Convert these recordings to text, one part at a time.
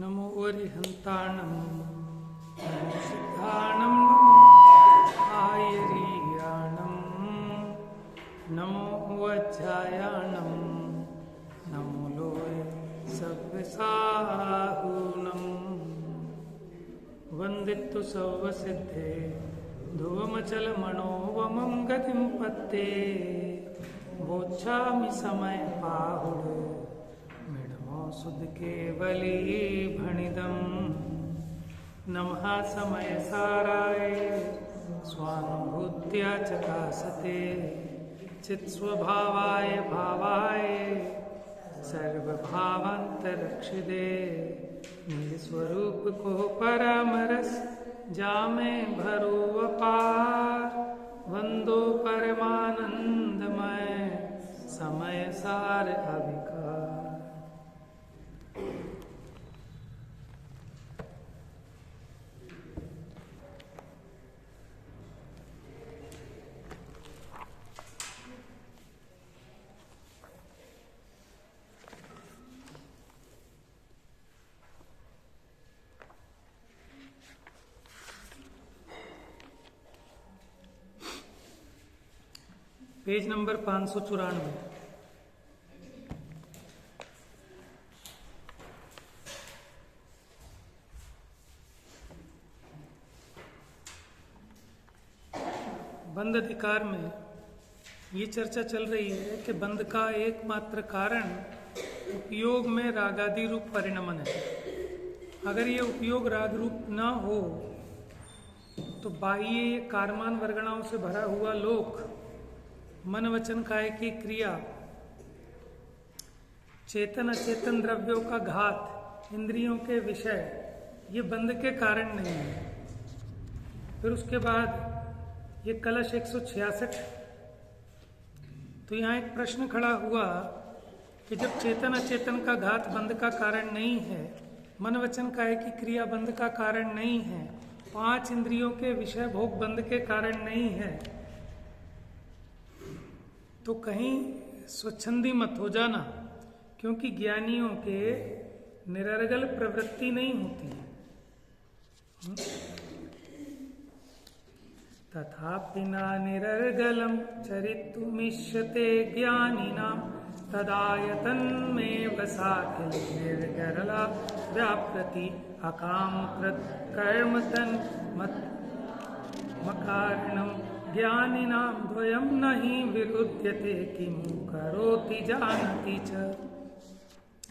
नमो अरिहंताणं नमो सिद्धाणं नमो आयर्याणं नमो वज्रायाणं नमो लोये सव्यसाहूनं वन्दितु सर्वसिद्धे ध्रुवमचलमणोवमं गतिं पत्ते वोच्छामि समय पाहुड सुध केवली भणिदं नमः समय साराय स्वानुभूत्या चकासते चित्स्वभावाय भावाय सर्वभावांतरक्षिदे निस्वरूप को परामरस जामे भरो अपार वंदो परमानंदमय समय सार अविकार। Page number 594। बंध अधिकार में ये चर्चा चल रही है कि बंध का एकमात्र कारण उपयोग में रागादि रूप परिणमन है। अगर ये उपयोग राग रूप न हो तो बाह्य कारमान वर्गणाओं से भरा हुआ लोक, मन वचन काय की क्रिया, चेतन अचेतन द्रव्यों का घात, इंद्रियों के विषय, ये बंध के कारण नहीं है। फिर उसके बाद ये कलश 166। तो यहाँ एक प्रश्न खड़ा हुआ कि जब चेतन अचेतन का घात बंध का कारण नहीं है, मन वचन काय की क्रिया बंध का कारण नहीं है, 5 इंद्रियों के विषय भोग बंध के कारण नहीं है, तो कहीं स्वच्छंदी मत हो जाना, क्योंकि ज्ञानियों के निरर्गल प्रवृत्ति नहीं होती है। तथापि न निरर्गलम चरितुमिष्यते ज्ञानिनां तदायतन्मेव साखिल निर्गरला व्याप्रति अकाम कर्म तन मकारणम ज्ञानिनां द्वयं नहि विरुध्यते किमु करोति जानति च।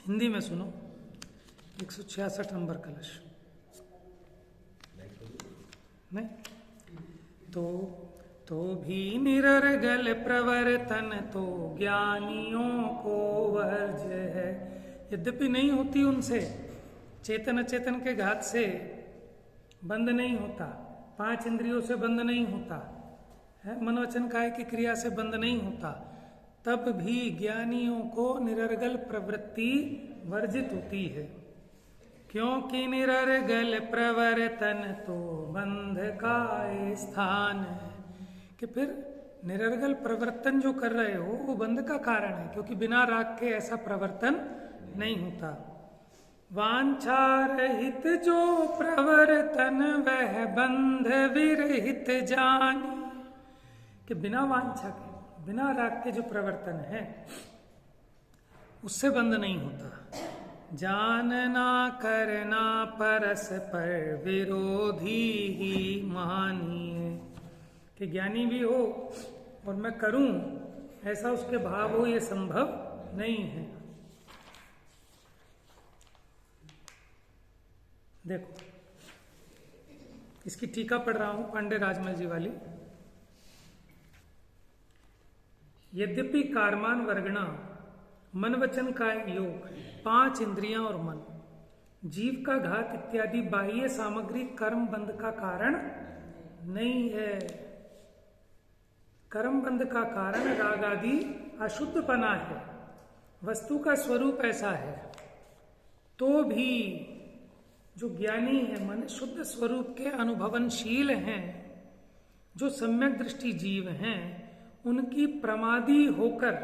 हिंदी में सुनो 166 नंबर कलश। नहीं तो भी निरर्गल प्रवर्तन तो ज्ञानियों को वर्ज है। यद्यपि नहीं होती उनसे, चेतन अचेतन के घात से बंद नहीं होता, 5 इंद्रियों से बंद नहीं होता है, मन वचन काय की क्रिया से बंद नहीं होता, तब भी ज्ञानियों को निरर्गल प्रवृत्ति वर्जित होती है। क्योंकि निरर्गल प्रवर्तन तो बंध का स्थान है। कि फिर निरर्गल प्रवर्तन जो कर रहे हो वो बंध का कारण है, क्योंकि बिना राग के ऐसा प्रवर्तन नहीं होता। वांछा रहित जो प्रवर्तन वह बंध विरहित जानी। कि बिना वांछा के, बिना राग के जो प्रवर्तन है उससे बंध नहीं होता। जानना करना परस्पर विरोधी ही मानिए। कि ज्ञानी भी हो और मैं करूं ऐसा उसके भाव हो, ये संभव नहीं है। देखो इसकी टीका पढ़ रहा हूं पांडे राजमल जी वाली। यद्यपि कारमान वर्गणा मन वचन का योग, 5 इंद्रियां और मन, जीव का घात इत्यादि बाह्य सामग्री कर्म बंध का कारण नहीं है। कर्म बंध का कारण राग आदि अशुद्धपना है। वस्तु का स्वरूप ऐसा है तो भी जो ज्ञानी है, मन शुद्ध स्वरूप के अनुभवनशील हैं, जो सम्यक दृष्टि जीव हैं, उनकी प्रमादी होकर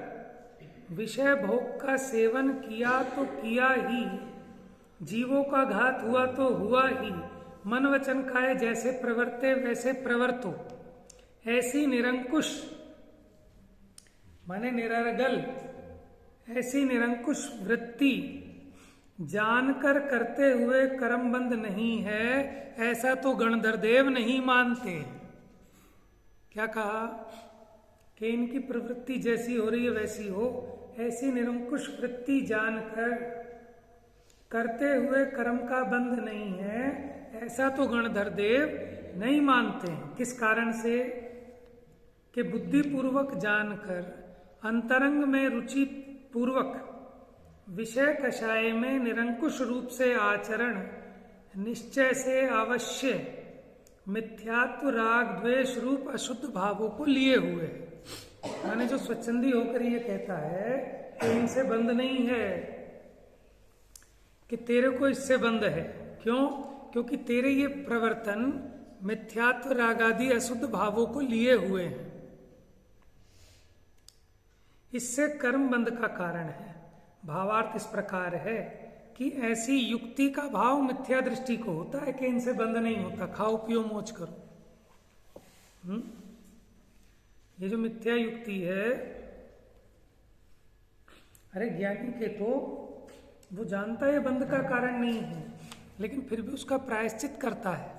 विषय भोग का सेवन किया तो किया ही, जीवों का घात हुआ तो हुआ ही, मन वचन काय जैसे प्रवर्ते वैसे प्रवर्तो। ऐसी निरंकुश माने निरर्गल, ऐसी निरंकुश वृत्ति जानकर करते हुए कर्मबंध नहीं है, ऐसा तो गणधरदेव नहीं मानते। क्या कहा कि इनकी प्रवृत्ति जैसी हो रही है वैसी हो, ऐसी निरंकुश वृत्ति जानकर करते हुए कर्म का बंध नहीं है, ऐसा तो गणधरदेव नहीं मानते हैं। किस कारण से? कि बुद्धि पूर्वक जानकर अंतरंग में रुचि पूर्वक विषय कषाय में निरंकुश रूप से आचरण निश्चय से अवश्य मिथ्यात्व राग द्वेष रूप अशुद्ध भावों को लिए हुए। माने जो स्वच्छंदी होकर ये कहता है कि इनसे बंद नहीं है, कि तेरे को इससे बंद है। क्यों? क्योंकि तेरे ये प्रवर्तन मिथ्यात्व राग आदि अशुद्ध भावों को लिए हुए हैं, इससे कर्म बंध का कारण है। भावार्थ इस प्रकार है कि ऐसी युक्ति का भाव मिथ्या दृष्टि को होता है कि इनसे बंद नहीं होता, खाओ पियो मौज करो। ये जो मिथ्या युक्ति है, अरे ज्ञानी के तो वो जानता है बंद का कारण नहीं है, लेकिन फिर भी उसका प्रायश्चित करता है,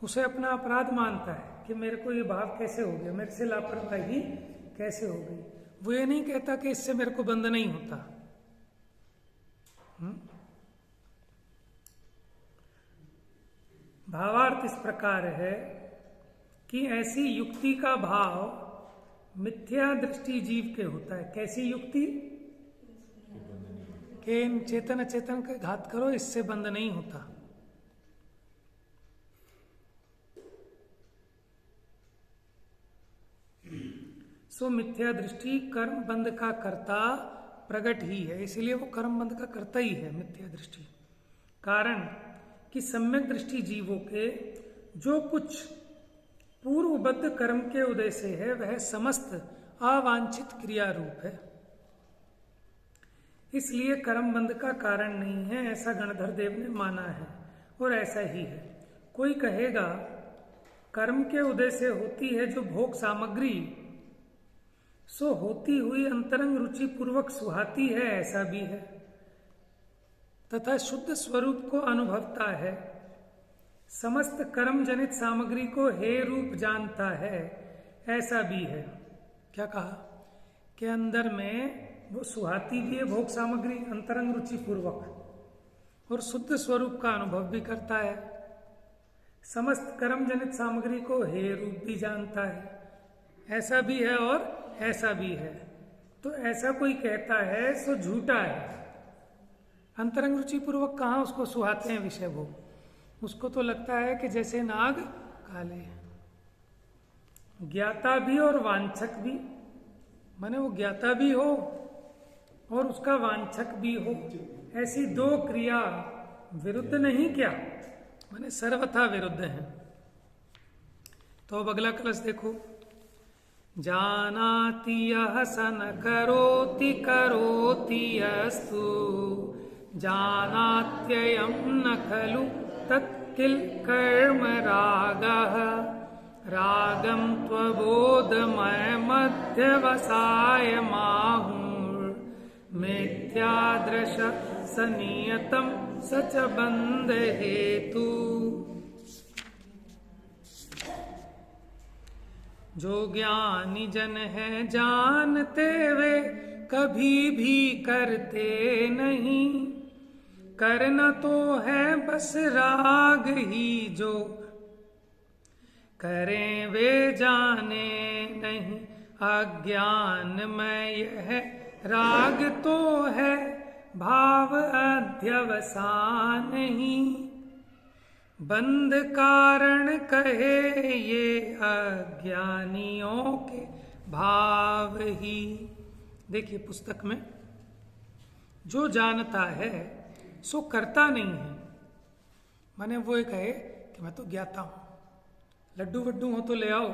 उसे अपना अपराध मानता है कि मेरे को ये भाव कैसे हो गया, मेरे से लापरवाही कैसे हो गई। वो ये नहीं कहता कि इससे मेरे को बंद नहीं होता। भावार्थ इस प्रकार है कि ऐसी युक्ति का भाव मिथ्या दृष्टि जीव के होता है। कैसी युक्ति? कि इन चेतन अचेतन का घात करो, इससे बंद नहीं होता। सो मिथ्या दृष्टि कर्म बंध का कर्ता प्रकट ही है, इसलिए वो कर्म बंध का कर्ता ही है मिथ्या दृष्टि। कारण कि सम्यक दृष्टि जीवों के जो कुछ पूर्वबद्ध कर्म के उदय से है, वह समस्त अवांछित क्रिया रूप है, इसलिए कर्म बंध का कारण नहीं है, ऐसा गणधर देव ने माना है। और ऐसा ही है। कोई कहेगा कर्म के उदय से होती है जो भोग सामग्री, सो होती हुई अंतरंग रुचि पूर्वक सुहाती है, ऐसा भी है, तथा शुद्ध स्वरूप को अनुभवता है, समस्त कर्म जनित सामग्री को हे रूप जानता है, ऐसा भी है। क्या कहा कि अंदर में वो सुहाती भी है भोग सामग्री अंतरंग रुचि पूर्वक, और शुद्ध स्वरूप का अनुभव भी करता है, समस्त कर्म जनित सामग्री को हे रूप भी जानता है, ऐसा भी है और ऐसा भी है। तो ऐसा कोई कहता है सो झूठा है। अंतरंग रुचि पूर्वक कहाँ उसको सुहाते हैं विषय भोग, उसको तो लगता है कि जैसे नाग काले हैं। ज्ञाता भी और वांछक भी, माने वो ज्ञाता भी हो और उसका वांछक भी हो, ऐसी दो क्रिया विरुद्ध नहीं क्या, माने सर्वथा विरुद्ध है। तो अब अगला कलश देखो। जानाति यः सन करोति करोति यस्तु, जानात्ययं न खलु तत्किल कर्म रागः, रागं त्वबोधमय मध्यवसाय माहुर्, मिथ्यादृश सनियतं सच बंध हेतु। जो ज्ञानी जन है जानते वे कभी भी करते नहीं, करना तो है बस राग ही, जो करें वे जाने नहीं, अज्ञान में यह राग तो है भाव अध्यवसान नहीं, बंध कारण कहे ये अज्ञानियों के भाव ही। देखिए पुस्तक में जो जानता है सो करता नहीं है, माने वो ये कहे कि मैं तो ज्ञाता हूं, लड्डू वड्डू हो तो ले आओ,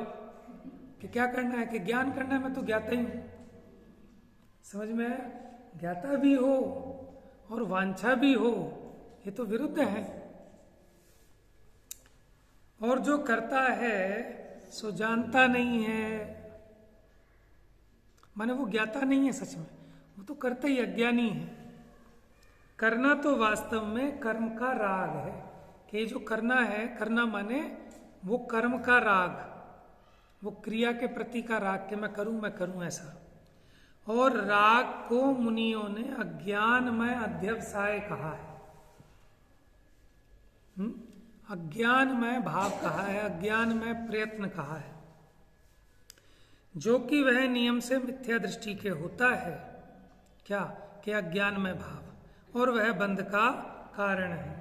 कि क्या करना है, कि ज्ञान करना है, मैं तो ज्ञाता ही हूं। समझ में आया? ज्ञाता भी हो और वांछा भी हो, ये तो विरुद्ध है। और जो करता है सो जानता नहीं है, माने वो ज्ञाता नहीं है सच में, वो तो करता ही अज्ञानी है। करना तो वास्तव में कर्म का राग है, कि ये जो करना है, करना माने वो कर्म का राग, वो क्रिया के प्रति का राग कि मैं करूं ऐसा। और राग को मुनियों ने अज्ञानमय अध्यवसाय कहा है, अज्ञानमय भाव कहा है, अज्ञानमय प्रयत्न कहा है, जो कि वह नियम से मिथ्या दृष्टि के होता है। क्या? कि अज्ञानमय भाव, और वह बंध का कारण है।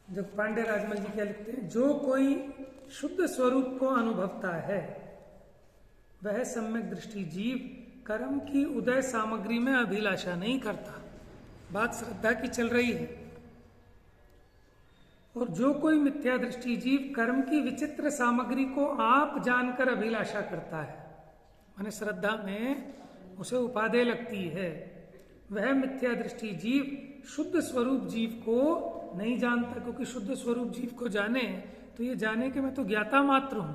जो पांडे राजमल जी क्या लिखते हैं, जो कोई शुद्ध स्वरूप को अनुभवता है वह सम्यक दृष्टि जीव कर्म की उदय सामग्री में अभिलाषा नहीं करता। बात श्रद्धा की चल रही है। और जो कोई मिथ्या दृष्टि जीव कर्म की विचित्र सामग्री को आप जानकर अभिलाषा करता है, माने श्रद्धा में उसे उपादेय लगती है, वह मिथ्या दृष्टि जीव शुद्ध स्वरूप जीव को नहीं जानता। क्योंकि शुद्ध स्वरूप जीव को जाने तो ये जाने कि मैं तो ज्ञाता मात्र हूं।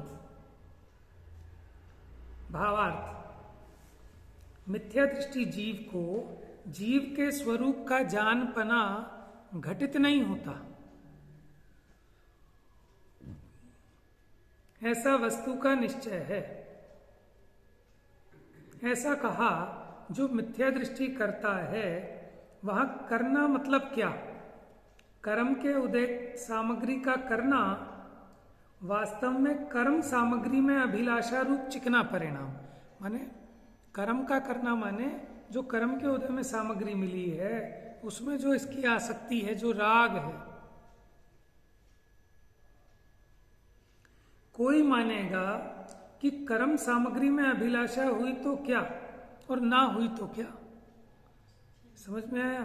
भावार्थ, मिथ्या दृष्टि जीव को जीव के स्वरूप का जानपना घटित नहीं होता। ऐसा वस्तु का निश्चय है। ऐसा कहा, जो मिथ्या दृष्टि करता है वहां करना मतलब क्या? कर्म के उदय सामग्री का करना वास्तव में कर्म सामग्री में अभिलाषा रूप चिकना परिणाम, माने कर्म का करना माने जो कर्म के उदय में सामग्री मिली है उसमें जो इसकी आसक्ति है, जो राग है। कोई मानेगा कि कर्म सामग्री में अभिलाषा हुई तो क्या और ना हुई तो क्या। समझ में आया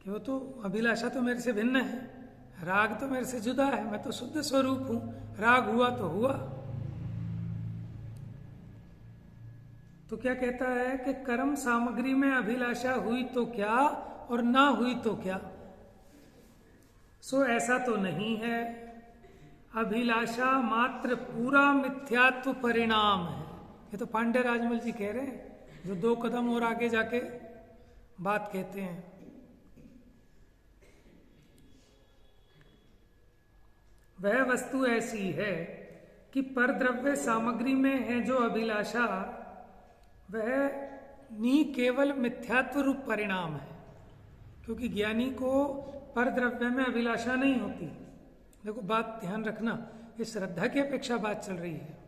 कि वो तो अभिलाषा तो मेरे से भिन्न है, राग तो मेरे से जुदा है, मैं तो शुद्ध स्वरूप हूं, राग हुआ तो हुआ। तो क्या कहता है कि कर्म सामग्री में अभिलाषा हुई तो क्या और ना हुई तो क्या। सो ऐसा तो नहीं है। अभिलाषा मात्र पूरा मिथ्यात्व परिणाम है। ये तो पांडे राजमल जी कह रहे हैं, जो 2 कदम और आगे जाके बात कहते हैं। वह वस्तु ऐसी है कि परद्रव्य सामग्री में है जो अभिलाषा, वह नी केवल मिथ्यात्व रूप परिणाम है। क्योंकि ज्ञानी को परद्रव्य में अभिलाषा नहीं होती। देखो बात ध्यान रखना, ये श्रद्धा की अपेक्षा बात चल रही है।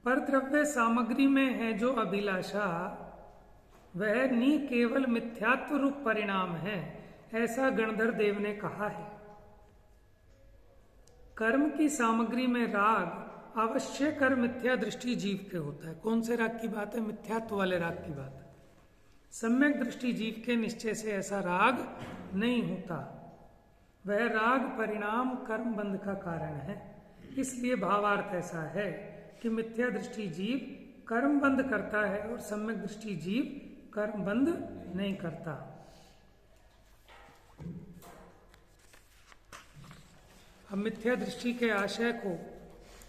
परद्रव्य सामग्री में है जो अभिलाषा, वह नी केवल मिथ्यात्व रूप परिणाम है, ऐसा गणधर देव ने कहा है। कर्म की सामग्री में राग अवश्य कर मिथ्या दृष्टि जीव के होता है। कौन से राग की बात है? मिथ्यात्व वाले राग की बात है। सम्यक दृष्टि जीव के निश्चय से ऐसा राग नहीं होता। वह राग परिणाम कर्म बंध का कारण है। इसलिए भावार्थ ऐसा है कि मिथ्या दृष्टि जीव कर्म बंध करता है और सम्यक दृष्टि जीव कर्म बंध नहीं करता। अब मिथ्या दृष्टि के आशय को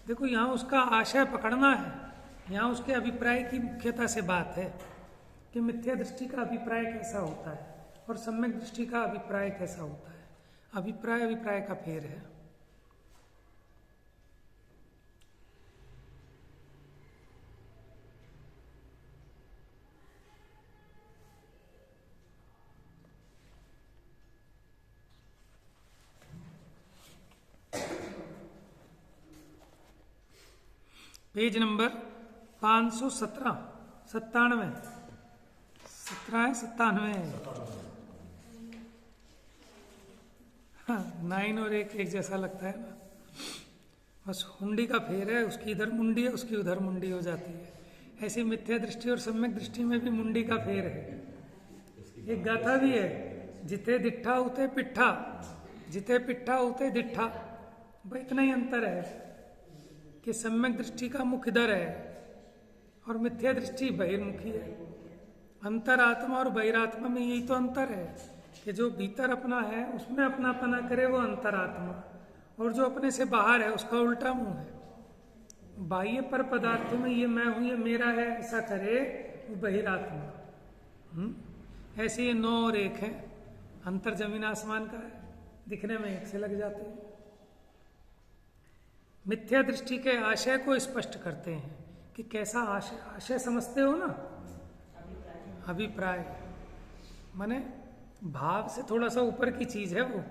देखो, यहां उसका आशय पकड़ना है। यहां उसके अभिप्राय की मुख्यता से बात है कि मिथ्या दृष्टि का अभिप्राय कैसा होता है और सम्यक दृष्टि का अभिप्राय कैसा होता है। अभिप्राय का फेर है। पेज नंबर 517, 97 है 97 है। 9 और 1 एक जैसा लगता है ना। बस हुंडी का फेर है, उसकी इधर मुंडी है, उसकी उधर मुंडी हो जाती है। ऐसी मिथ्या दृष्टि और सम्यक दृष्टि में भी मुंडी का फेर है। एक गाथा भी है, जिते दिट्ठा उते पिट्ठा, जिते पिट्ठा उते दिट्ठा। भाई इतना ही अंतर है कि सम्यक दृष्टि का मुख इधर है और मिथ्या दृष्टि बहिर्मुखी है। अंतरात्मा और बहिरात्मा में यही तो अंतर है कि जो भीतर अपना है उसमें अपनापना करे वो अंतरात्मा, और जो अपने से बाहर है उसका उल्टा मुंह है। बाह्य पर पदार्थों में ये मैं हूं, ये मेरा है, ऐसा करे वो बहिरात्मा। ऐसे ये 9 और 1 है, अंतर जमीन आसमान का है, दिखने में एक से लग जाते हैं। मिथ्या दृष्टि के आशय को स्पष्ट करते हैं कि कैसा आशय, आशय समझते हो ना, अभिप्राय माने भाव से थोड़ा सा ऊपर की चीज है वो।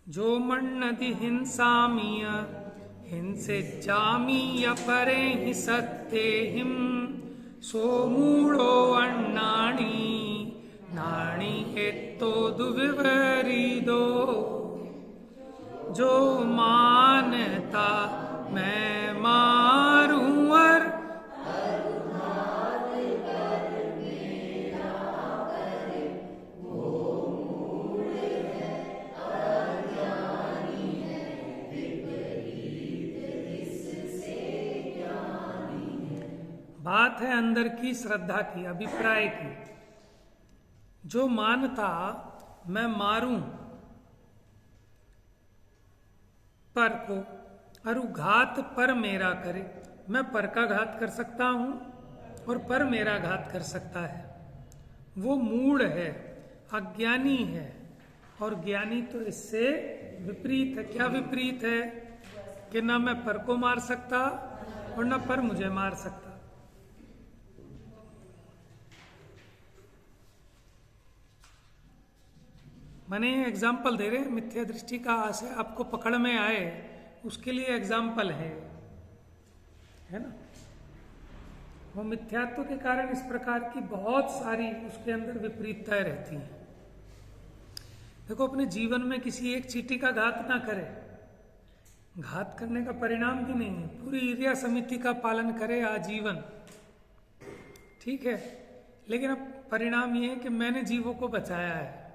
जो मन्नदि हिंसामीय हिंसे जामीय परे हि सत्ते हिम सो मूढ़ो अन्नाणी नाणी एत्तो दुविपरीदो। जो मानता मैं मारूं और बात है अंदर की श्रद्धा की, अभिप्राय की। जो मानता मैं मारूं पर को और घात पर मेरा करे, मैं पर का घात कर सकता हूं और पर मेरा घात कर सकता है, वो मूढ़ है, अज्ञानी है। और ज्ञानी तो इससे विपरीत है। क्या विपरीत है? कि ना मैं पर को मार सकता और ना पर मुझे मार सकता। मैंने एग्जाम्पल दे रहे, मिथ्या दृष्टि का आशय आपको पकड़ में आए उसके लिए एग्जाम्पल है ना। वो मिथ्यात्व के कारण इस प्रकार की बहुत सारी उसके अंदर विपरीतताएं रहती हैं। देखो, अपने जीवन में किसी एक चींटी का घात ना करे, घात करने का परिणाम भी नहीं है। पूरी ईर्ष्या समिति का पालन करे आजीवन, ठीक है, लेकिन अब परिणाम ये है कि मैंने जीवों को बचाया है।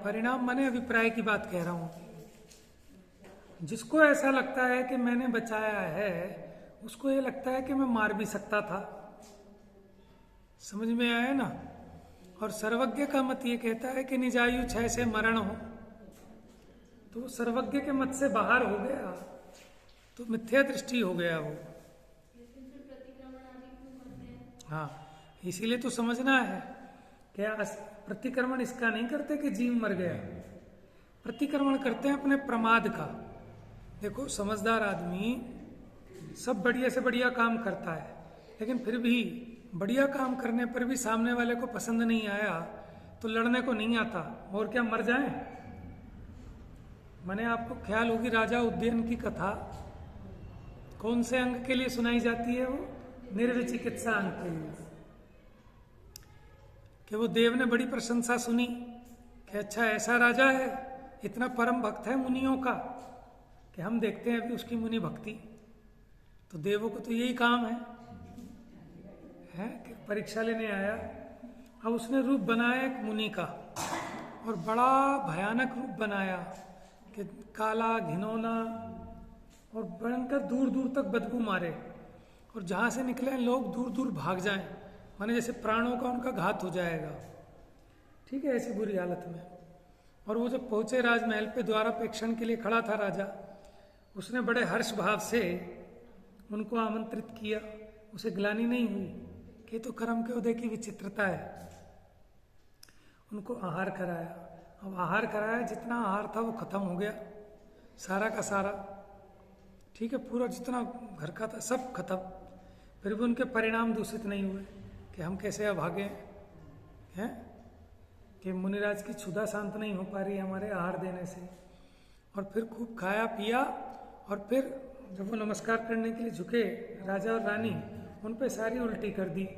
परिणाम माने अभिप्राय की बात कह रहा हूं। जिसको ऐसा लगता है कि मैंने बचाया है, उसको ये लगता है कि मैं मार भी सकता था। समझ में आया ना। और सर्वज्ञ का मत ये कहता है कि निजायु क्षय से मरण हो, तो सर्वज्ञ के मत से बाहर हो गया, तो मिथ्या दृष्टि हो गया वो। हाँ, इसीलिए तो समझना है। क्या प्रतिक्रमण इसका नहीं करते कि जीव मर गया, प्रतिक्रमण करते हैं अपने प्रमाद का। देखो, समझदार आदमी सब बढ़िया से बढ़िया काम करता है, लेकिन फिर भी बढ़िया काम करने पर भी सामने वाले को पसंद नहीं आया तो लड़ने को नहीं आता, और क्या मर जाए। मैंने आपको ख्याल होगी राजा उदयन की कथा कौन से अंग के लिए सुनाई जाती है? वो निर्विचिकित्सा अंग के लिए। कि वो देव ने बड़ी प्रशंसा सुनी कि अच्छा ऐसा राजा है, इतना परम भक्त है मुनियों का, कि हम देखते हैं अभी उसकी मुनि भक्ति। तो देवों को तो यही काम है कि परीक्षा लेने आया। अब उसने रूप बनाया एक मुनि का, और बड़ा भयानक रूप बनाया कि काला घिनौना और भयंकर, दूर दूर तक बदबू मारे, और जहां से निकले लोग दूर दूर भाग जाएं, माने जैसे प्राणों का उनका घात हो जाएगा। ठीक है, ऐसी बुरी हालत में। और वो जब पहुंचे राजमहल पे, द्वारापेक्षण के लिए खड़ा था राजा, उसने बड़े हर्ष भाव से उनको आमंत्रित किया। उसे ग्लानि नहीं हुई कि तो कर्म के उदय की विचित्रता है। उनको आहार कराया। अब आहार कराया, जितना आहार था वो खत्म हो गया, सारा का सारा। ठीक है, पूरा जितना घर का था सब खत्म। फिर भी उनके परिणाम दूषित नहीं हुए कि हम कैसे अभागे हैं, कि मुनिराज की क्षुधा शांत नहीं हो पा रही हमारे आहार देने से। और फिर खूब खाया पिया, और फिर जब वो नमस्कार करने के लिए झुके राजा और रानी, उन पे सारी उल्टी कर दी।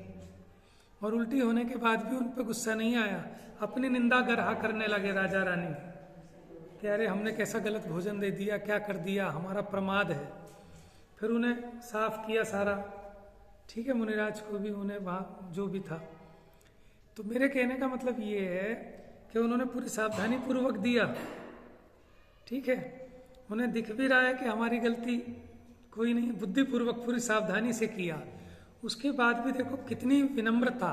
और उल्टी होने के बाद भी उन पे गुस्सा नहीं आया, अपनी निंदा गरहा करने लगे राजा रानी कि अरे हमने कैसा गलत भोजन दे दिया, क्या कर दिया, हमारा प्रमाद है। फिर उन्हें साफ किया सारा। ठीक है, मुनिराज को भी, उन्हें वहाँ जो भी था। तो मेरे कहने का मतलब ये है कि उन्होंने पूरी सावधानी पूर्वक दिया। ठीक है, उन्हें दिख भी रहा है कि हमारी गलती कोई नहीं, बुद्धिपूर्वक पूरी सावधानी से किया, उसके बाद भी देखो कितनी विनम्रता,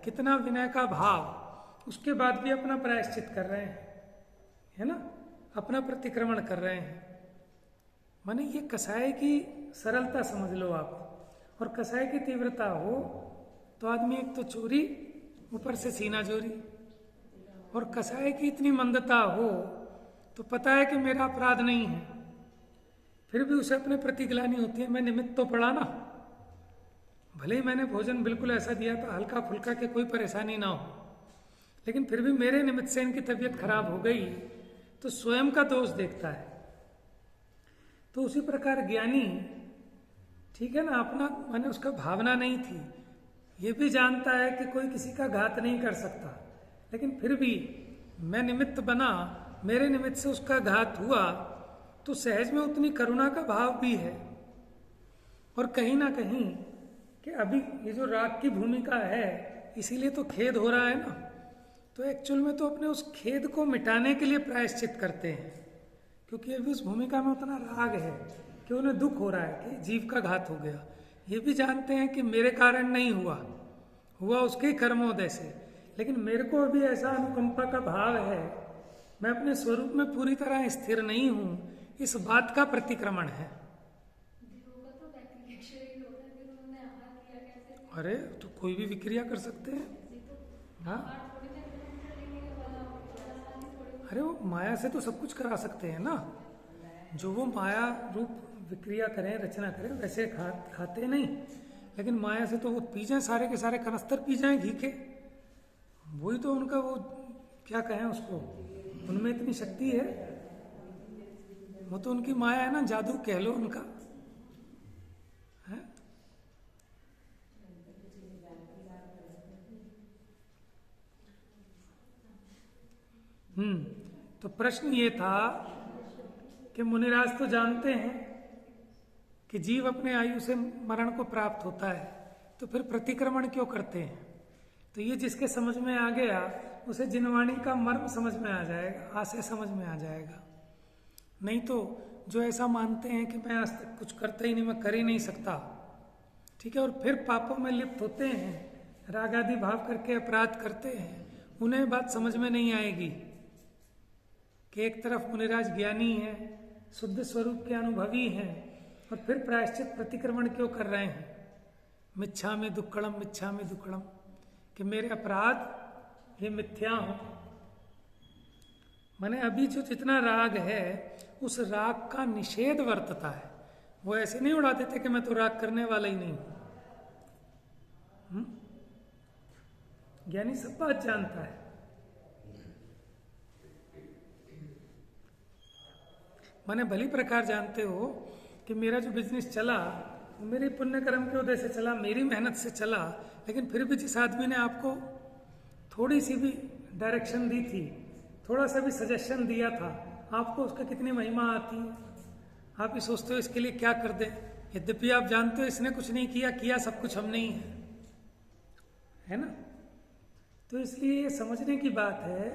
कितना विनय का भाव, उसके बाद भी अपना प्रायश्चित कर रहे हैं, है ना, अपना प्रतिक्रमण कर रहे हैं। माने ये कसाय की सरलता समझ लो आप। और कसाय की तीव्रता हो तो आदमी एक तो चोरी, ऊपर से सीना चोरी, और कसाय की इतनी मंदता हो तो पता है कि मेरा अपराध नहीं है, फिर भी उसे अपने प्रति ग्लानि होती है, मैं निमित्त तो पड़ा ना, भले ही मैंने भोजन बिल्कुल ऐसा दिया था हल्का फुल्का कि कोई परेशानी ना हो, लेकिन फिर भी मेरे निमित्त से इनकी तबीयत खराब हो गई, तो स्वयं का दोष देखता है। तो उसी प्रकार ज्ञानी, ठीक है ना, अपना माने उसका भावना नहीं थी, ये भी जानता है कि कोई किसी का घात नहीं कर सकता, लेकिन फिर भी मैं निमित्त बना, मेरे निमित्त से उसका घात हुआ, तो सहज में उतनी करुणा का भाव भी है। और कहीं ना कहीं कि अभी ये जो राग की भूमिका है, इसीलिए तो खेद हो रहा है ना, तो एक्चुअल में तो अपने उस खेद को मिटाने के लिए प्रायश्चित करते हैं, क्योंकि अभी उस भूमिका में उतना राग है कि उन्हें दुख हो रहा है कि जीव का घात हो गया। ये भी जानते हैं कि मेरे कारण नहीं हुआ, हुआ उसके ही कर्मोदय से, लेकिन मेरे को अभी ऐसा अनुकंपा का भाव है, मैं अपने स्वरूप में पूरी तरह स्थिर नहीं हूं, इस बात का प्रतिक्रमण है। अरे तो कोई भी विक्रिया कर सकते हैं, हाँ, अरे वो माया से तो सब कुछ करा सकते हैं ना, जो वो माया रूप विक्रिया करें, रचना करें, वैसे खाते नहीं, लेकिन माया से तो वो पी जाए, सारे के सारे कनस्तर पी जाए घी के, वही तो उनका वो क्या कहें उसको, उनमें इतनी शक्ति है, वो तो उनकी माया है ना, जादू कह लो उनका है। तो प्रश्न ये था कि मुनिराज तो जानते हैं कि जीव अपने आयु से मरण को प्राप्त होता है, तो फिर प्रतिक्रमण क्यों करते हैं। तो ये जिसके समझ में आ गया उसे जिनवाणी का मर्म समझ में आ जाएगा, आशय समझ में आ जाएगा। नहीं तो जो ऐसा मानते हैं कि मैं आज तक कुछ करता ही नहीं, मैं कर ही नहीं सकता, ठीक है, और फिर पापों में लिप्त होते हैं, राग आदि भाव करके अपराध करते हैं, उन्हें बात समझ में नहीं आएगी कि एक तरफ मुनिराज ज्ञानी है, शुद्ध स्वरूप के अनुभवी हैं, और फिर प्रायश्चित प्रतिक्रमण क्यों कर रहे हैं, मिच्छा में दुक्कड़म, मिच्छा में दुक्कड़म, कि मेरे अपराध ये मिथ्या हो। माने अभी जो जितना राग है उस राग का निषेध वर्तता है, वो ऐसे नहीं उड़ा देते कि मैं तो राग करने वाला ही नहीं हूं। ज्ञानी सब बात जानता है। माने भली प्रकार जानते हो कि मेरा जो बिजनेस चला मेरी पुण्य कर्म के उदय से चला, मेरी मेहनत से चला, लेकिन फिर भी जिस आदमी ने आपको थोड़ी सी भी डायरेक्शन दी थी, थोड़ा सा भी सजेशन दिया था, आपको उसका कितनी महिमा आती है। आप ही सोचते हो इसके लिए क्या कर दें, यद्यपि आप जानते हो इसने कुछ नहीं किया, किया सब कुछ हमने ही है ना। तो इसलिए ये समझने की बात है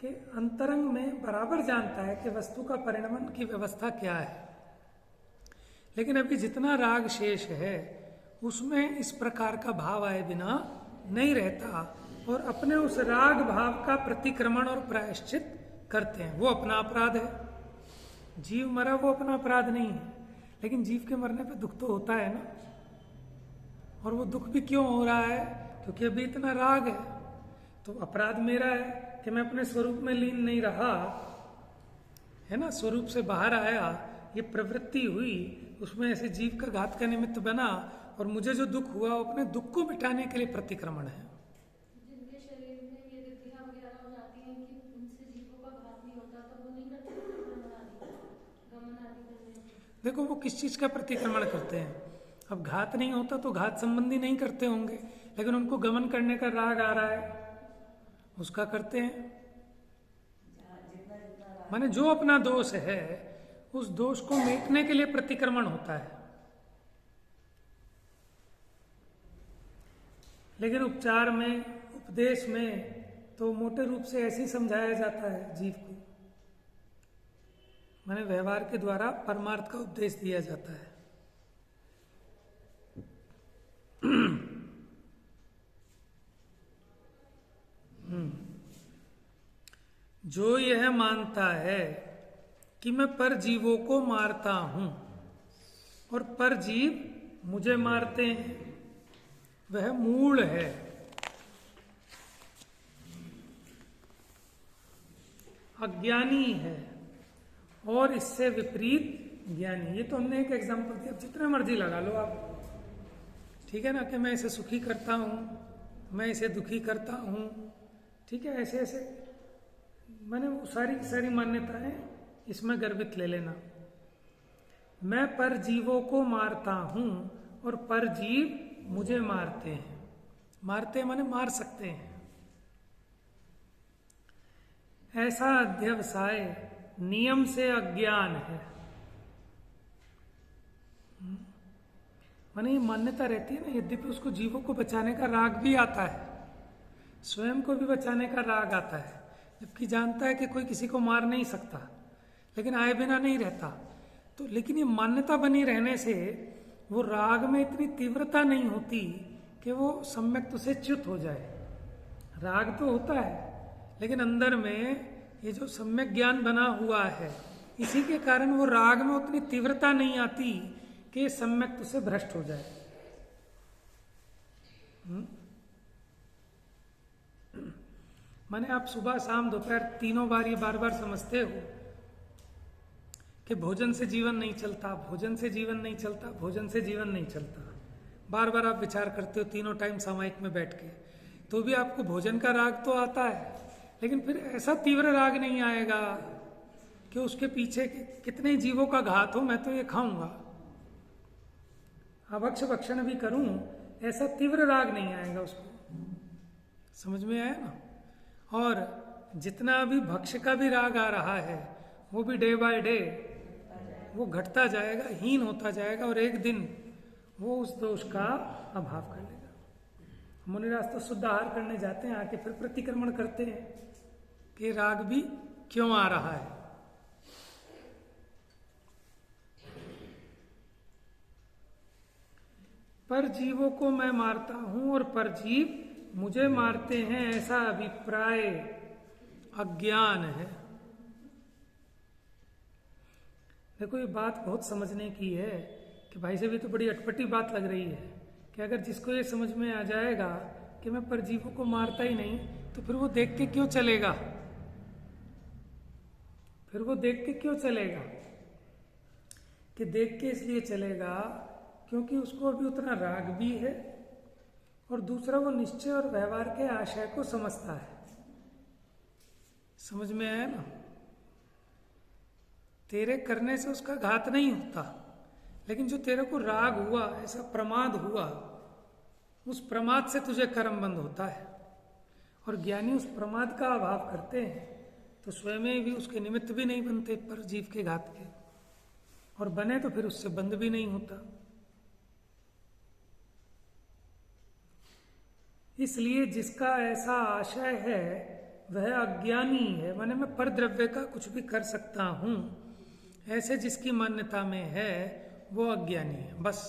कि अंतरंग में बराबर जानता है कि वस्तु का परिणमन की व्यवस्था क्या है, लेकिन अभी जितना राग शेष है उसमें इस प्रकार का भाव आए बिना नहीं रहता, और अपने उस राग भाव का प्रतिक्रमण और प्रायश्चित करते हैं। वो अपना अपराध है। जीव मरा वो अपना अपराध नहीं है, लेकिन जीव के मरने पे दुख तो होता है ना। और वो दुख भी क्यों हो रहा है, क्योंकि अभी इतना राग है। तो अपराध मेरा है कि मैं अपने स्वरूप में लीन नहीं रहा, है ना, स्वरूप से बाहर आया, ये प्रवृत्ति हुई, उसमें ऐसे जीव का घात का निमित्त बना, और मुझे जो दुख हुआ वो अपने दुख को मिटाने के लिए प्रतिक्रमण है। जिनके शरीर में ये रिद्धियां वगैरह हो जाती हैं कि उनसे जीवों का घात नहीं होता, तो वो नहीं करते गमन आदि करते। देखो वो किस चीज का प्रतिक्रमण करते हैं। अब घात नहीं होता तो घात संबंधी नहीं करते होंगे, लेकिन उनको गमन करने का राग आ रहा है, उसका करते हैं। माने जो अपना दोष है उस दोष को मिटने के लिए प्रतिक्रमण होता है। लेकिन उपचार में, उपदेश में तो मोटे रूप से ऐसे ही समझाया जाता है जीव को। माने व्यवहार के द्वारा परमार्थ का उपदेश दिया जाता है। जो यह मानता है कि मैं परजीवों को मारता हूं और परजीव मुझे मारते हैं, वह मूढ़ है। अज्ञानी है और इससे विपरीत ज्ञानी। ये तो हमने एक एग्जांपल दिया, जितना मर्जी लगा लो आप, ठीक है ना, कि मैं इसे सुखी करता हूं, मैं इसे दुखी करता हूं, ठीक है, ऐसे ऐसे मैंने वो सारी मान्यताएं इसमें गर्भित ले लेना। मैं परजीवों को मारता हूं और परजीव मुझे मारते हैं। मारते माने मार सकते हैं। ऐसा अध्यवसाय नियम से अज्ञान है। माने ये मान्यता रहती है ना, यद्यपि उसको जीवों को बचाने का राग भी आता है, स्वयं को भी बचाने का राग आता है, जबकि जानता है कि कोई किसी को मार नहीं सकता, लेकिन आए बिना नहीं रहता। तो लेकिन ये मान्यता बनी रहने से वो राग में इतनी तीव्रता नहीं होती कि वो सम्यक से च्युत हो जाए। राग तो होता है, लेकिन अंदर में ये जो सम्यक ज्ञान बना हुआ है, इसी के कारण वो राग में उतनी तीव्रता नहीं आती कि सम्यक से भ्रष्ट हो जाए। माने आप सुबह शाम दोपहर तीनों बार ये बार बार समझते हो कि भोजन से जीवन नहीं चलता, भोजन से जीवन नहीं चलता, भोजन से जीवन नहीं चलता। बार बार आप विचार करते हो तीनों टाइम सामायिक में बैठ के, तो भी आपको भोजन का राग तो आता है, लेकिन फिर ऐसा तीव्र राग नहीं आएगा कि उसके पीछे कितने जीवों का घात हो, मैं तो ये खाऊंगा, अभक्ष भक्षण भी करूं, ऐसा तीव्र राग नहीं आएगा उसको। समझ में आया ना? और जितना अभी भक्ष का भी राग आ रहा है, वो भी डे बाय डे वो घटता जाएगा, हीन होता जाएगा, और एक दिन वो उस दोष का अभाव कर लेगा। मुनिराज तो शुद्ध आहार करने जाते हैं, आके फिर प्रतिक्रमण करते हैं कि राग भी क्यों आ रहा है। परजीवों को मैं मारता हूं और परजीव मुझे मारते हैं, ऐसा अभिप्राय अज्ञान है। देखो ये बात बहुत समझने की है कि भाई से भी तो बड़ी अटपटी बात लग रही है कि अगर जिसको ये समझ में आ जाएगा कि मैं परजीवों को मारता ही नहीं, तो फिर वो देख के क्यों चलेगा? फिर वो देख के क्यों चलेगा? कि देख के इसलिए चलेगा क्योंकि उसको अभी उतना राग भी है, और दूसरा वो निश्चय और व्यवहार के आशय को समझता है। समझ में आया ना? तेरे करने से उसका घात नहीं होता, लेकिन जो तेरे को राग हुआ, ऐसा प्रमाद हुआ, उस प्रमाद से तुझे कर्म बंद होता है। और ज्ञानी उस प्रमाद का अभाव करते हैं तो स्वयं भी उसके निमित्त भी नहीं बनते पर जीव के घात के, और बने तो फिर उससे बंद भी नहीं होता। इसलिए जिसका ऐसा आशय है वह अज्ञानी है। माने मैं पर द्रव्य का कुछ भी कर सकता हूं, ऐसे जिसकी मान्यता में है वो अज्ञानी है। बस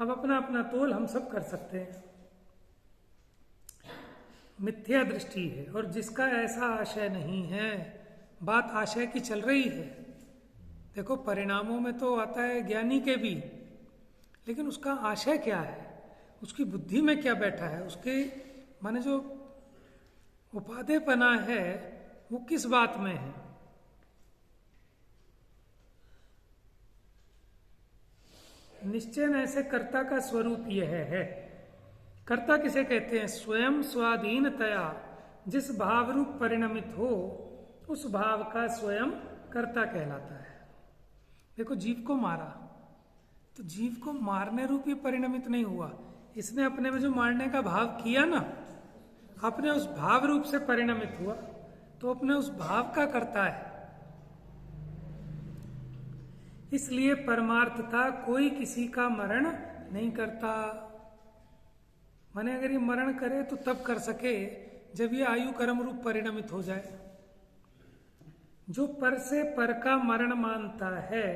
अब अपना अपना तोल हम सब कर सकते हैं। मिथ्या दृष्टि है। और जिसका ऐसा आशय नहीं है, बात आशय की चल रही है। देखो परिणामों में तो आता है ज्ञानी के भी, लेकिन उसका आशय क्या है, उसकी बुद्धि में क्या बैठा है, उसके माने जो उपादेयपना है वो किस बात में है। निश्चय ऐसे कर्ता का स्वरूप यह है। कर्ता किसे कहते हैं? स्वयं स्वाधीनतया जिस भाव रूप परिणमित हो, उस भाव का स्वयं कर्ता कहलाता है। देखो जीव को मारा तो जीव को मारने रूप ही परिणमित नहीं हुआ, इसने अपने में जो मारने का भाव किया ना, अपने उस भाव रूप से परिणमित हुआ, तो अपने उस भाव का करता है। इसलिए परमार्थता कोई किसी का मरण नहीं करता। माने अगर ये मरण करे तो तब कर सके जब ये आयु कर्म रूप परिणमित हो जाए। जो पर से पर का मरण मानता है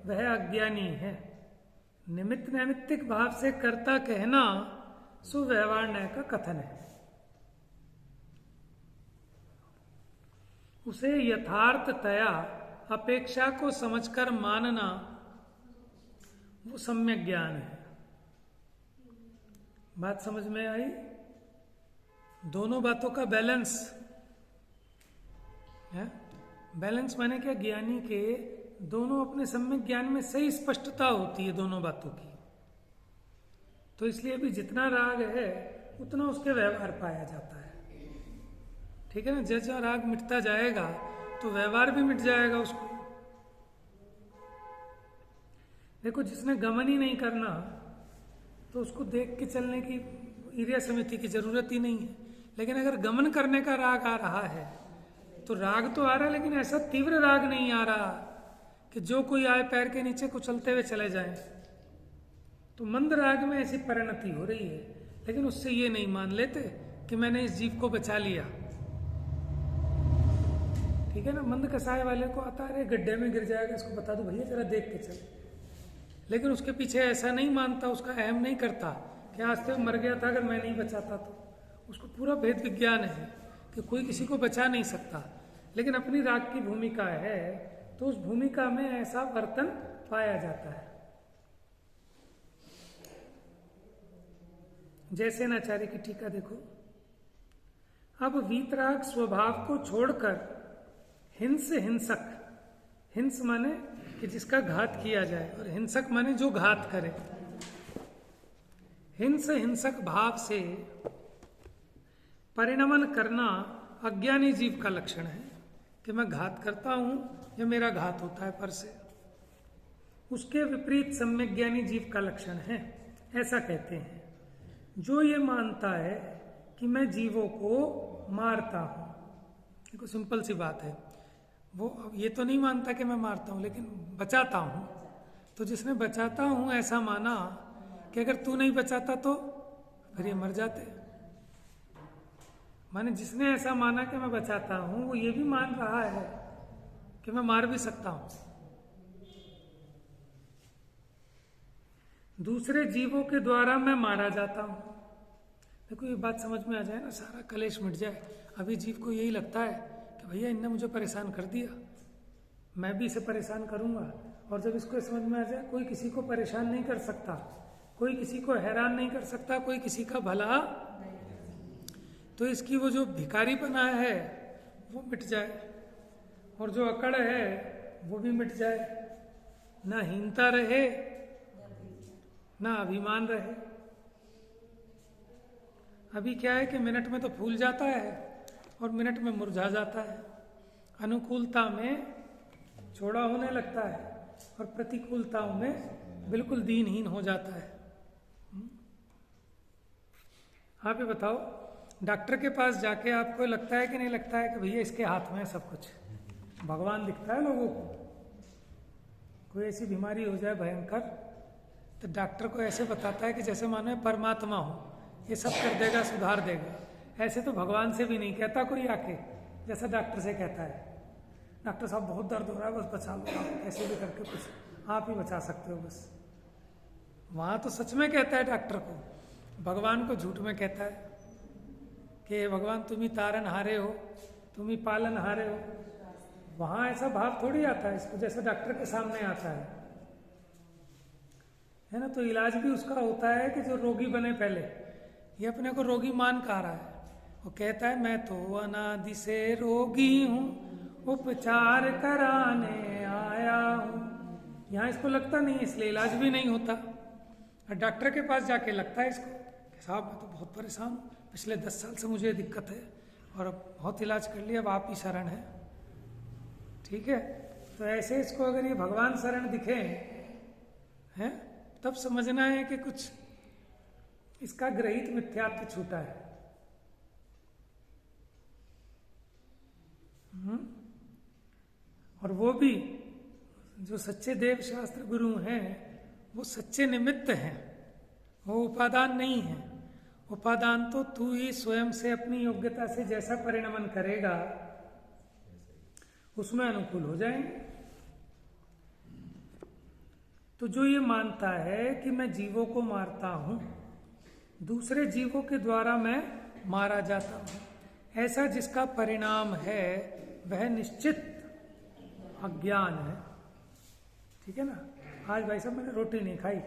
वह अज्ञानी है। निमित्त नैमित्तिक भाव से कर्ता कहना सुव्यवहार न्याय का कथन है। उसे यथार्थतया अपेक्षा को समझकर मानना वो सम्यक ज्ञान है। बात समझ में आई? दोनों बातों का बैलेंस है। बैलेंस माने क्या? ज्ञानी के दोनों अपने सम्यक ज्ञान में सही स्पष्टता होती है दोनों बातों की। तो इसलिए भी जितना राग है उतना उसके व्यवहार पाया जाता है। ठीक है ना? जैसा राग मिटता जाएगा तो व्यवहार भी मिट जाएगा उसको। देखो, जिसने गमन ही नहीं करना तो उसको देख के चलने की ईर्ष्या समिति की जरूरत ही नहीं है। लेकिन अगर गमन करने का राग आ रहा है तो राग तो आ रहा है, लेकिन ऐसा तीव्र राग नहीं आ रहा कि जो कोई आए पैर के नीचे कुचलते हुए चले जाएं। तो मंद राग में ऐसी परिणति हो रही है, लेकिन उससे ये नहीं मान लेते कि मैंने इस जीव को बचा लिया। ठीक है ना? मंद कसाय वाले को आता है, गड्ढे में गिर जाएगा, इसको बता दो भैया जरा देख के चल। लेकिन उसके पीछे ऐसा नहीं मानता, उसका अहम नहीं करता कि आज तक मर गया था अगर मैं नहीं बचाता तो। उसको पूरा भेद विज्ञान है कि कोई किसी को बचा नहीं सकता, लेकिन अपनी राग की भूमिका है तो उस भूमिका में ऐसा वर्तन पाया जाता है। जैसे नाचार्य की टीका देखो। अब वीतराग स्वभाव को छोड़कर हिंसक, हिंस माने कि जिसका घात किया जाए, और हिंसक माने जो घात करे। हिंसक भाव से परिणमन करना अज्ञानी जीव का लक्षण है कि मैं घात करता हूं या मेरा घात होता है पर से। उसके विपरीत सम्यक ज्ञानी जीव का लक्षण है। ऐसा कहते हैं जो ये मानता है कि मैं जीवों को मारता हूं। देखो, सिंपल सी बात है, वो ये तो नहीं मानता कि मैं मारता हूं, लेकिन बचाता हूं। तो जिसने बचाता हूं ऐसा माना कि अगर तू नहीं बचाता तो फिर ये मर जाते। माने जिसने ऐसा माना कि मैं बचाता हूं वो ये भी मान रहा है कि मैं मार भी सकता हूं। दूसरे जीवों के द्वारा मैं मारा जाता हूं। देखो, ये बात समझ में आ जाए ना, सारा कलेश मिट जाए। अभी जीव को यही लगता है कि भैया इनने मुझे परेशान कर दिया, मैं भी इसे परेशान करूंगा। और जब इसको समझ में आ जाए कोई किसी को परेशान नहीं कर सकता, कोई किसी को हैरान नहीं कर सकता, कोई किसी का भला, तो इसकी वो जो भिखारी बना है वो मिट जाए, और जो अकड़ है वो भी मिट जाए। ना हीनता रहे ना अभिमान रहे। अभी क्या है कि मिनट में तो फूल जाता है और मिनट में मुरझा जाता है। अनुकूलता में चौड़ा होने लगता है और प्रतिकूलताओं में बिल्कुल दीनहीन हो जाता है। आप ये बताओ, डॉक्टर के पास जाके आपको लगता है कि नहीं लगता है कि भैया इसके हाथ में है सब कुछ? भगवान दिखता है लोगों को। कोई ऐसी बीमारी हो जाए भयंकर तो डॉक्टर को ऐसे बताता है कि जैसे मानो परमात्मा हो, ये सब कर देगा, सुधार देगा। ऐसे तो भगवान से भी नहीं कहता कोई आके जैसा डॉक्टर से कहता है। डॉक्टर साहब बहुत दर्द हो रहा है, बस बचा लो आप, कैसे भी करके कुछ आप ही बचा सकते हो बस। वहां तो सच में कहता है डॉक्टर को, भगवान को झूठ में कहता है कि भगवान तुम ही तारन हारे हो, तुम ही पालन हारे हो। वहां ऐसा भाव थोड़ी आता है इसको जैसा डॉक्टर के सामने आता है ना। तो इलाज भी उसका होता है कि जो रोगी बने पहले, ये अपने को रोगी मान का रहा है, वो कहता है मैं तो अनादि से रोगी हूं, उपचार कराने आया हूं। यहाँ इसको लगता नहीं, इसलिए इलाज भी नहीं होता। और डॉक्टर के पास जाके लगता है इसको कि साहब मैं तो बहुत परेशान हूँ, पिछले 10 साल से मुझे दिक्कत है और अब बहुत इलाज कर लिया, अब आप ही शरण है। ठीक है, तो ऐसे इसको अगर ये भगवान शरण दिखे हैं तब समझना है कि कुछ इसका ग्रहित मिथ्यात्व छूटा है। और वो भी जो सच्चे देव शास्त्र गुरु हैं वो सच्चे निमित्त हैं, वो उपादान नहीं है। उपादान तो तू ही स्वयं से अपनी योग्यता से जैसा परिणमन करेगा उसमें अनुकूल हो जाएंगे। तो जो ये मानता है कि मैं जीवों को मारता हूं, दूसरे जीवों के द्वारा मैं मारा जाता हूं, ऐसा जिसका परिणाम है वह निश्चित अज्ञान है। ठीक है ना। आज भाई साहब मैंने रोटी नहीं खाई,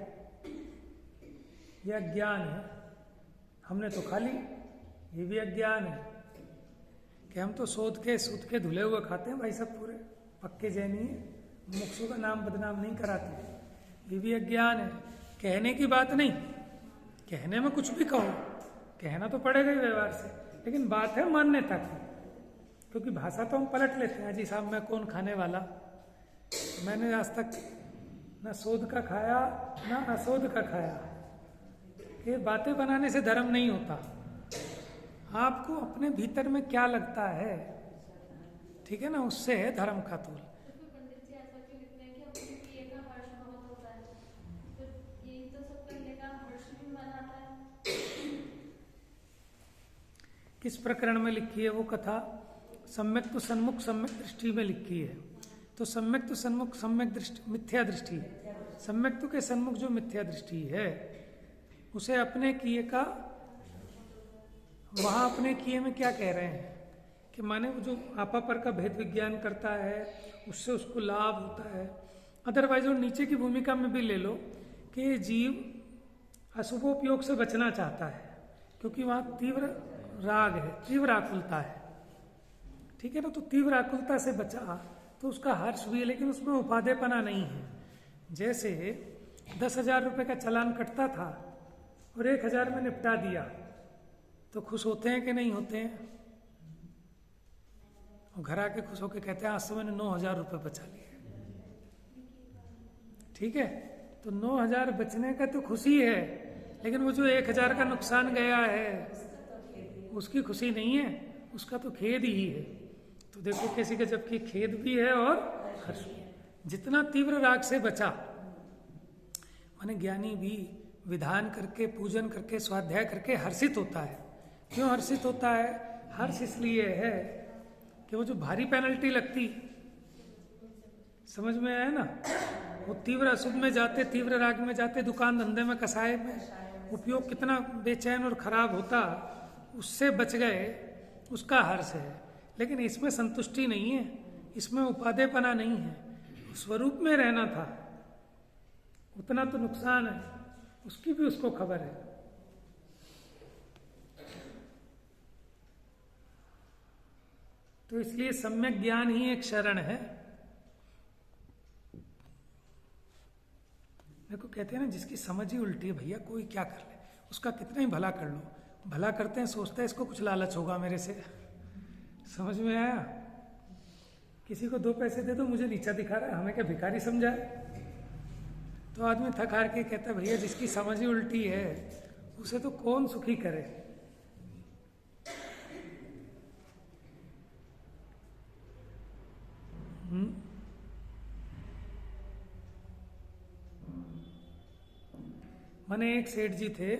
यह अज्ञान है। हमने तो खा ली, ये भी अज्ञान है। कि हम तो सूद के धुले हुए खाते हैं भाई साहब, पूरे पक्के जैनी है, मुक्षु का नाम बदनाम नहीं कराते, ये भी अज्ञान है। कहने की बात नहीं, कहने में कुछ भी कहो, कहना तो पड़ेगा ही व्यवहार से, लेकिन बात है मान्यता की। क्योंकि भाषा तो हम पलट लेते हैं, जी साहब मैं कौन खाने वाला, मैंने आज तक ना सूद का खाया ना असोद का खाया। ये बातें बनाने से धर्म नहीं होता। आपको अपने भीतर में क्या लगता है, ठीक है ना, उससे है धर्म का तूल। तो फिर पंडित जी ऐसा क्यों लिखते हैं कि अपने प्रिय का हर्ष बहुत होता है, तो यही तो सब करने का हर्ष भी मनाता है। किस प्रकरण में लिखी है वो कथा? सम्यक तो सन्मुख सम्यक दृष्टि में लिखी है। तो सम्यक तो सन्मुख सम्यक दृष्टि मिथ्या दृष्टि, सम्यक तो के सन्मुख जो मिथ्या दृष्टि है उसे अपने किए का, वहां अपने किए में क्या कह रहे हैं कि माने वो जो आपा पर का भेद विज्ञान करता है उससे उसको लाभ होता है। अदरवाइज और नीचे की भूमिका में भी ले लो कि ये जीव अशुभोपयोग से बचना चाहता है, क्योंकि वहां तीव्र राग है, तीव्र आकुलता है। ठीक है ना। तो तीव्र आकुलता से बचा तो उसका हर्ष भी है, लेकिन उसमें उपादेपना नहीं है। जैसे 10,000 रुपए का चालान कटता था और 1,000 में निपटा दिया, तो खुश होते हैं कि नहीं होते हैं? और घर आके खुश होके कहते हैं आज तो मैंने 9,000 रुपए बचा लिए। ठीक है। तो 9,000 बचने का तो खुशी है, लेकिन वो जो 1,000 का नुकसान गया है उसकी खुशी नहीं है, उसका तो खेद ही है। तो देखो किसी का जबकि खेद भी है और हर्ष भी है। जितना तीव्र राग से बचा, माने ज्ञानी भी विधान करके, पूजन करके, स्वाध्याय करके हर्षित होता है। क्यों हर्षित होता है? हर्ष इसलिए है कि वो जो भारी पेनल्टी लगती, समझ में आया ना, वो तीव्र अशुभ में जाते, तीव्र राग में जाते, दुकान धंधे में, कसाई में उपयोग कितना बेचैन और खराब होता, उससे बच गए, उसका हर्ष है। लेकिन इसमें संतुष्टि नहीं है, इसमें उपादेपना नहीं है, स्वरूप में रहना था, उतना तो नुकसान है, उसकी भी उसको खबर है। तो इसलिए सम्यक ज्ञान ही एक शरण है। देखो कहते हैं ना, जिसकी समझ ही उल्टी है भैया कोई क्या कर ले, उसका कितना ही भला कर लो, भला करते हैं सोचते हैं इसको कुछ लालच होगा मेरे से। समझ में आया? किसी को 2 पैसे दे दो, मुझे नीचा दिखा रहा है, हमें क्या भिखारी समझा है? तो आदमी थक हार के कहता है भैया जिसकी समझ ही उल्टी है उसे तो कौन सुखी करे। मैंने एक सेठ जी थे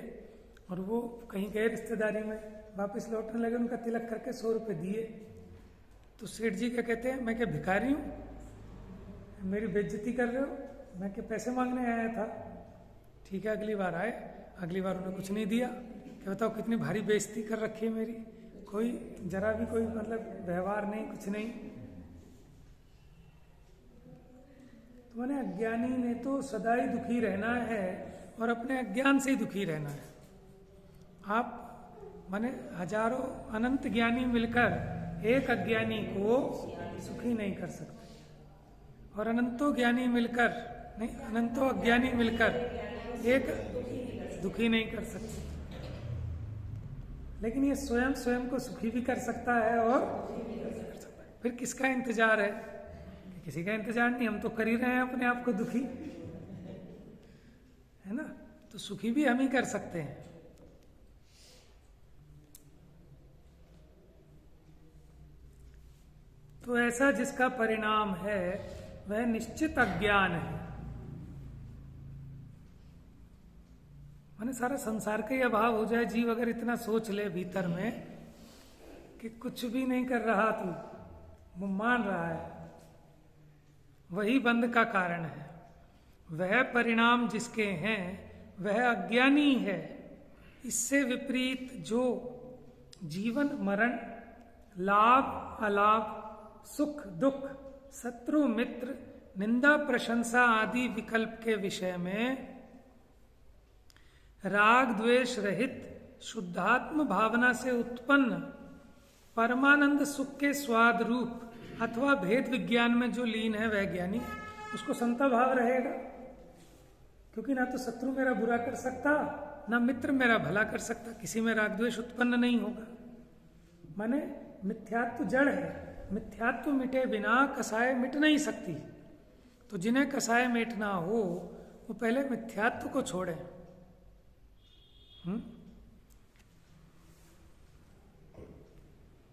और वो कहीं गए रिश्तेदारी में, वापस लौटने लगे, उनका तिलक करके 100 रुपये दिए। तो सेठ जी क्या कहते हैं, मैं क्या भिखारी हूँ, मेरी बेइज्जती कर रहे हो, मैं क्या पैसे मांगने आया था? ठीक है, अगली बार आए, अगली बार उन्हें कुछ नहीं दिया। क्या बताओ कितनी भारी बेइज्जती कर रखी है मेरी, कोई जरा भी कोई मतलब व्यवहार नहीं, कुछ नहीं। तो मैंने अज्ञानी ने तो सदा ही दुखी रहना है और अपने अज्ञान से ही दुखी रहना है। आप माने हजारों अनंत ज्ञानी मिलकर एक अज्ञानी को सुखी नहीं कर सकते, और अनंतों ज्ञानी मिलकर नहीं, अनंतों अज्ञानी मिलकर एक दुखी नहीं कर सकते। लेकिन ये स्वयं स्वयं को सुखी भी कर सकता है और फिर किसका इंतजार है? किसी का इंतजार नहीं, हम तो कर ही रहे हैं अपने आप को दुखी, है ना। तो सुखी भी हम ही कर सकते हैं। तो ऐसा जिसका परिणाम है वह निश्चित अज्ञान है। माने सारा संसार का ही अभाव हो जाए, जीव अगर इतना सोच ले भीतर में कि कुछ भी नहीं कर रहा तू, वो मान रहा है, वही बंध का कारण है। वह परिणाम जिसके हैं वह अज्ञानी है। इससे विपरीत जो जीवन मरण, लाभ अलाभ, सुख दुख, शत्रु मित्र, निंदा प्रशंसा आदि विकल्प के विषय में राग द्वेष रहित शुद्धात्म भावना से उत्पन्न परमानंद सुख के स्वाद रूप अथवा भेद विज्ञान में जो लीन है वह ज्ञानी है। उसको समता भाव रहेगा, क्योंकि ना तो शत्रु मेरा बुरा कर सकता, ना मित्र मेरा भला कर सकता, किसी में राग द्वेष उत्पन्न नहीं होगा। माने मिथ्यात्व जड़ है, मिथ्यात्व मिटे बिना कसाय मिट नहीं सकती। तो जिन्हें कसाय मिटना हो वो पहले मिथ्यात्व को छोड़े।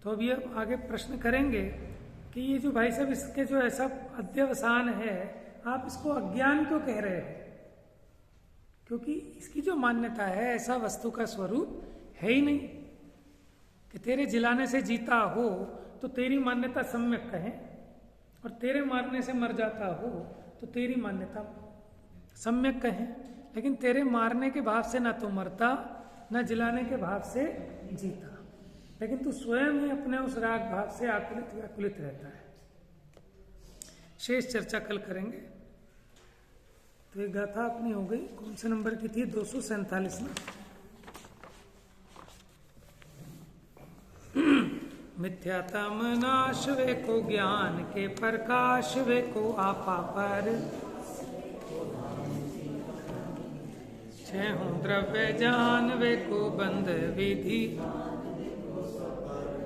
तो अभी अब आगे प्रश्न करेंगे कि ये जो भाई साहब इसके जो ऐसा अध्यवसान है, आप इसको अज्ञान क्यों कह रहे हो? क्योंकि इसकी जो मान्यता है ऐसा वस्तु का स्वरूप है ही नहीं कि तेरे जिलाने से जीता हो तो तेरी मान्यता सम्यक कहे, और तेरे मारने से मर जाता हो तो तेरी मान्यता सम्यक कहे। लेकिन तेरे मारने के भाव से ना तो मरता, ना जिलाने के भाव से जीता, लेकिन तू स्वयं ही अपने उस राग भाव से आकुलित व्याकुलित रहता है। शेष चर्चा कल करेंगे। तो एक गाथा अपनी हो गई, कौन से नंबर की थी? 247 में। मिथ्यातम नाश वे को ज्ञान के प्रकाश वे को आपा पर, छह द्रव्य जान वे को बंध विधि